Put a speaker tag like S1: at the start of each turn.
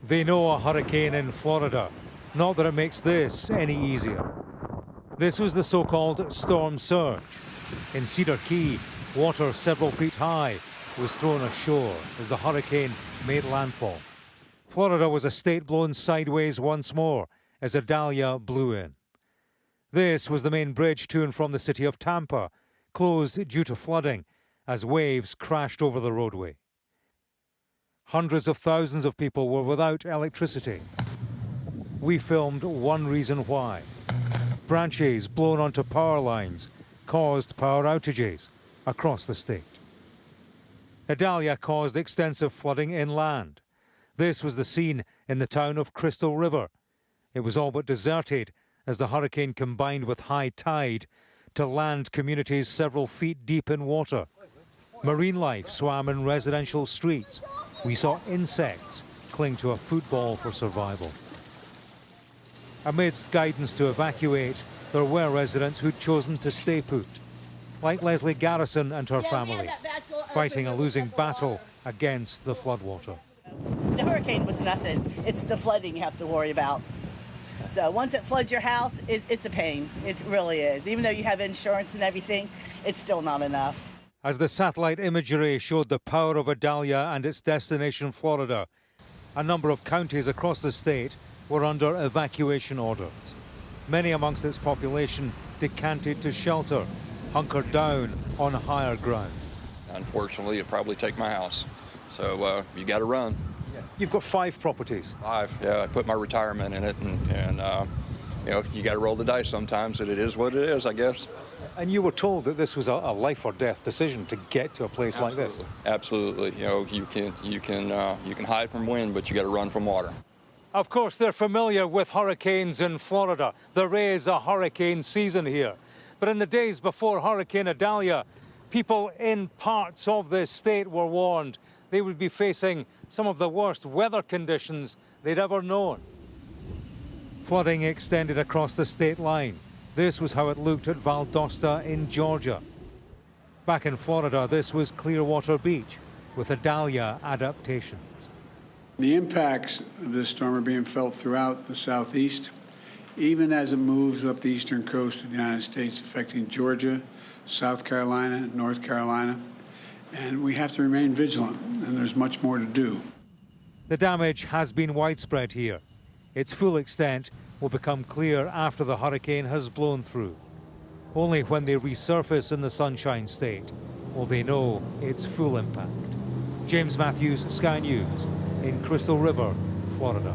S1: They know a hurricane in Florida. Not that it makes this any easier. This was the so-called storm surge. In Cedar Key, water several feet high was thrown ashore as the hurricane made landfall. Florida was a state blown sideways once more as Idalia blew in. This was the main bridge to and from the city of Tampa, closed due to flooding as waves crashed over the roadway. Hundreds of thousands of people were without electricity. We filmed one reason why. Branches blown onto power lines caused power outages across the state. Idalia caused extensive flooding inland. This was the scene in the town of Crystal River. It was all but deserted as the hurricane combined with high tide to land communities several feet deep in water. Marine life swam in residential streets. We saw insects cling to a football for survival. Amidst guidance to evacuate, there were residents who'd chosen to stay put, like Leslie Garrison and her family, fighting a losing battle against the floodwater.
S2: The hurricane was nothing. It's the flooding you have to worry about. So once it floods your house, it's a pain. It really is. Even though you have insurance and everything, it's still not enough.
S1: As the satellite imagery showed the power of Idalia and its destination, Florida, a number of counties across the state were under evacuation orders. Many amongst its population decanted to shelter, hunkered down on higher ground.
S3: Unfortunately, it'll probably take my house. So you got to run.
S1: You've got 5 properties.
S3: 5, yeah. I put my retirement in it, and you know, you got to roll the dice sometimes, and it is what it is, I guess.
S1: And you were told that this was a life or death decision to get to a place like this.
S3: Absolutely. You know, you can hide from wind, but you got to run from water.
S1: Of course, they're familiar with hurricanes in Florida. There is a hurricane season here. But in the days before Hurricane Idalia, people in parts of this state were warned they would be facing some of the worst weather conditions they'd ever known. Flooding extended across the state line. This was how it looked at Valdosta in Georgia. Back in Florida, this was Clearwater Beach with Idalia adaptations.
S4: The impacts of this storm are being felt throughout the southeast, even as it moves up the eastern coast of the United States, affecting Georgia, South Carolina, North Carolina. And we have to remain vigilant, and there's much more to do.
S1: The damage has been widespread here. Its full extent will become clear after the hurricane has blown through. Only when they resurface in the Sunshine State will they know its full impact. James Matthews, Sky News, in Crystal River, Florida.